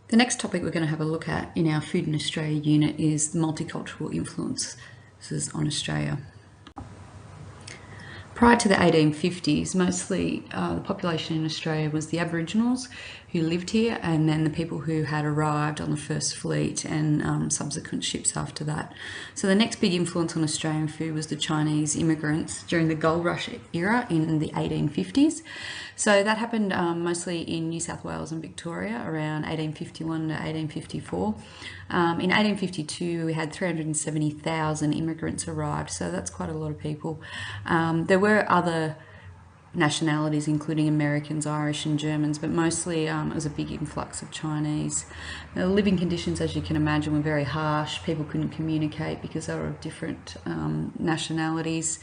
The next topic we're going to have a look at in our Food in Australia unit is the multicultural influences on Australia. Prior to the 1850s, mostly the population in Australia was the Aboriginals who lived here, and then the people who had arrived on the first fleet and subsequent ships after that. So the next big influence on Australian food was the Chinese immigrants during the gold rush era in the 1850s. So that happened mostly in New South Wales and Victoria around 1851 to 1854. In 1852, we had 370,000 immigrants arrived, so that's quite a lot of people. There were other nationalities, including Americans, Irish and Germans, but mostly it was a big influx of Chinese. The living conditions, as you can imagine, were very harsh. People couldn't communicate because they were of different nationalities.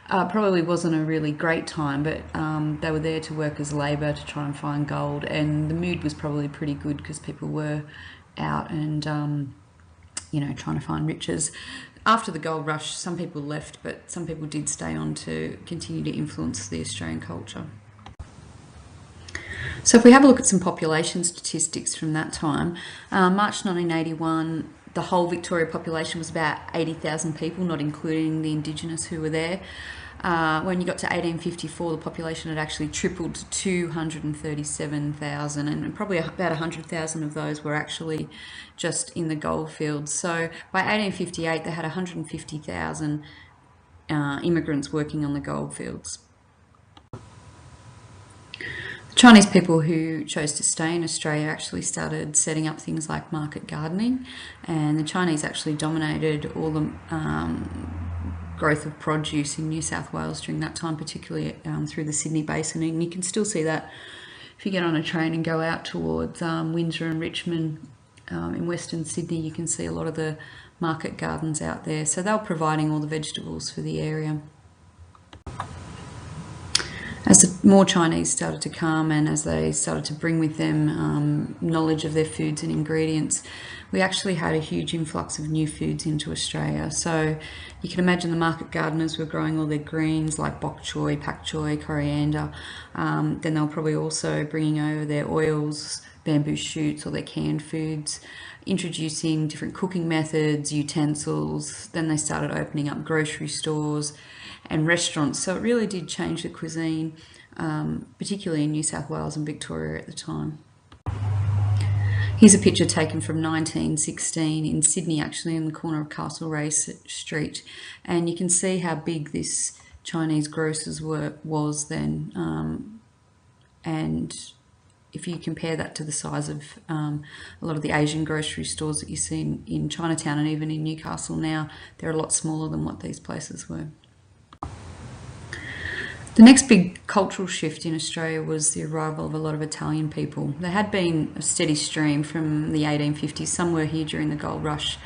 Probably wasn't a really great time, but they were there to work as labour to try and find gold, and the mood was probably pretty good because people were out and trying to find riches. After the gold rush, some people left, but some people did stay on to continue to influence the Australian culture. So if we have a look at some population statistics from that time, March 1981, the whole Victoria population was about 80,000 people, not including the Indigenous who were there. When you got to 1854, the population had actually tripled to 237,000, and probably about 100,000 of those were actually just in the gold fields. So by 1858, they had 150,000 immigrants working on the gold fields. Chinese people who chose to stay in Australia actually started setting up things like market gardening, and the Chinese actually dominated all the growth of produce in New South Wales during that time, particularly through the Sydney Basin. And you can still see that if you get on a train and go out towards Windsor and Richmond in Western Sydney, you can see a lot of the market gardens out there. So they were providing all the vegetables for the area. As more Chinese started to come and as they started to bring with them knowledge of their foods and ingredients, we actually had a huge influx of new foods into Australia. So you can imagine the market gardeners were growing all their greens like bok choy, pak choy, coriander. Then they were probably also bringing over their oils, bamboo shoots, or their canned foods, introducing different cooking methods, utensils. Then they started opening up grocery stores and restaurants. So it really did change the cuisine, particularly in New South Wales and Victoria at the time. Here's a picture taken from 1916 in Sydney, actually in the corner of Castlereagh Street, and you can see how big this Chinese grocer's was then, and if you compare that to the size of a lot of the Asian grocery stores that you see in Chinatown and even in Newcastle now, they're a lot smaller than what these places were. The next big cultural shift in Australia was the arrival of a lot of Italian people. There had been a steady stream from the 1850s. Some were here during the gold rush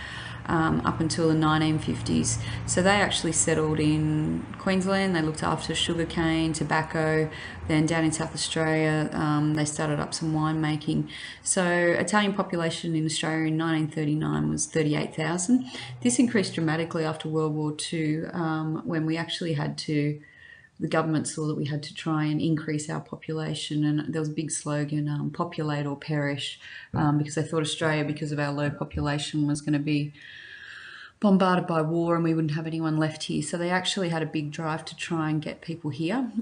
up until the 1950s. So they actually settled in Queensland. They looked after sugarcane, tobacco. Then down in South Australia, they started up some winemaking. So Italian population in Australia in 1939 was 38,000. This increased dramatically after World War II, when we actually had to the government saw that we had to try and increase our population, and there was a big slogan, populate or perish, because they thought Australia, because of our low population, was going to be bombarded by war and we wouldn't have anyone left here. So they actually had a big drive to try and get people here.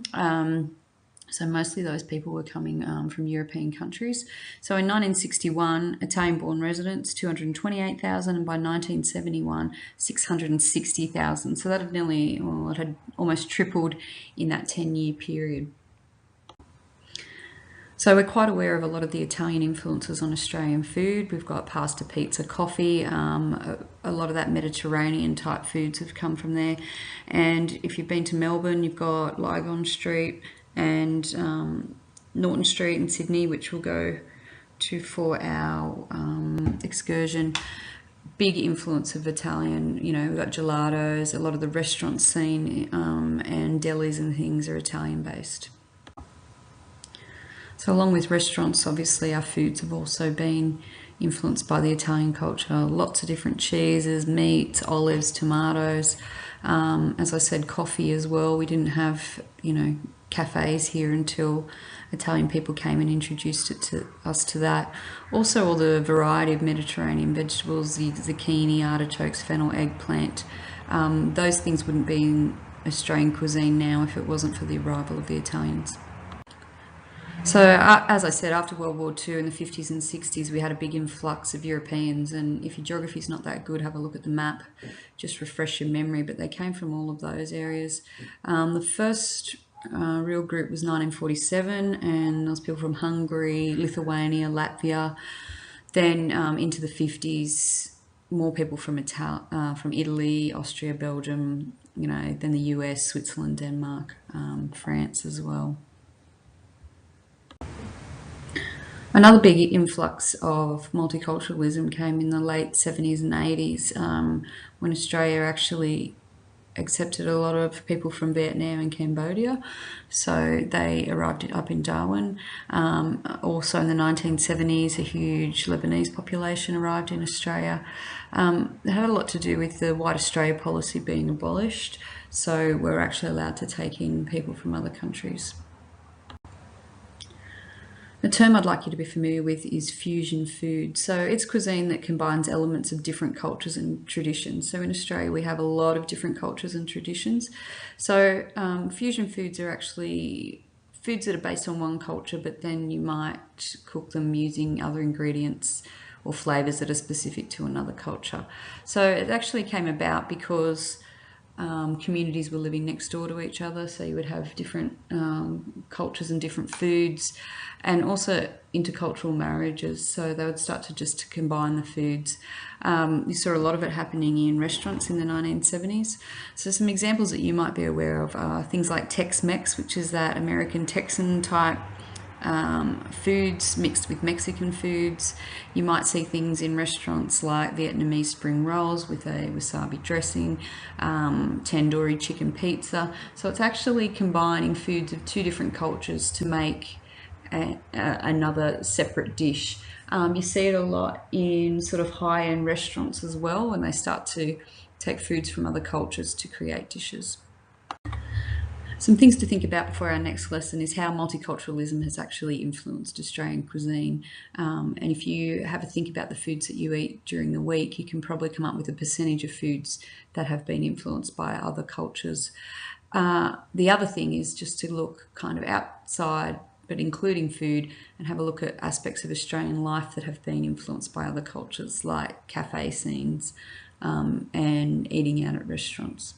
So mostly those people were coming from European countries. So in 1961, Italian-born residents, 228,000, and by 1971, 660,000. So that had it had almost tripled in that 10-year period. So we're quite aware of a lot of the Italian influences on Australian food. We've got pasta, pizza, coffee. A lot of that Mediterranean type foods have come from there. And if you've been to Melbourne, you've got Lygon Street and Norton Street in Sydney, which we'll go to for our excursion. Big influence of Italian, we've got gelatos, a lot of the restaurant scene and delis and things are Italian based. So along with restaurants, obviously our foods have also been influenced by the Italian culture. Lots of different cheeses, meats, olives, tomatoes. As I said, coffee as well. We didn't have, cafes here until Italian people came and introduced it to us to that. Also, all the variety of Mediterranean vegetables, the zucchini, artichokes, fennel, eggplant. Those things wouldn't be in Australian cuisine now if it wasn't for the arrival of the Italians. So, as I said, after World War II in the 50s and 60s, we had a big influx of Europeans. And if your geography's not that good, have a look at the map, just refresh your memory. But they came from all of those areas. The first real group was 1947, and there was people from Hungary, Lithuania, Latvia. Then into the 50s, more people from Italy, Austria, Belgium, then the US, Switzerland, Denmark, France as well. Another big influx of multiculturalism came in the late 70s and 80s, when Australia actually accepted a lot of people from Vietnam and Cambodia. So they arrived up in Darwin. Also in the 1970s, a huge Lebanese population arrived in Australia. It had a lot to do with the White Australia policy being abolished. So we're actually allowed to take in people from other countries. The term I'd like you to be familiar with is fusion food. So it's cuisine that combines elements of different cultures and traditions. So in Australia, we have a lot of different cultures and traditions. So fusion foods are actually foods that are based on one culture, but then you might cook them using other ingredients or flavours that are specific to another culture. So it actually came about because communities were living next door to each other, so you would have different cultures and different foods, and also intercultural marriages, so they would start to just combine the foods. You saw a lot of it happening in restaurants in the 1970s. So some examples that you might be aware of are things like Tex-Mex, which is that American Texan type foods mixed with Mexican foods. You might see things in restaurants like Vietnamese spring rolls with a wasabi dressing, tandoori chicken pizza. So it's actually combining foods of two different cultures to make another separate dish. You see it a lot in sort of high-end restaurants as well, when they start to take foods from other cultures to create dishes. Some things to think about before our next lesson is how multiculturalism has actually influenced Australian cuisine. And if you have a think about the foods that you eat during the week, you can probably come up with a percentage of foods that have been influenced by other cultures. The other thing is just to look kind of outside, but including food, and have a look at aspects of Australian life that have been influenced by other cultures, like cafe scenes and eating out at restaurants.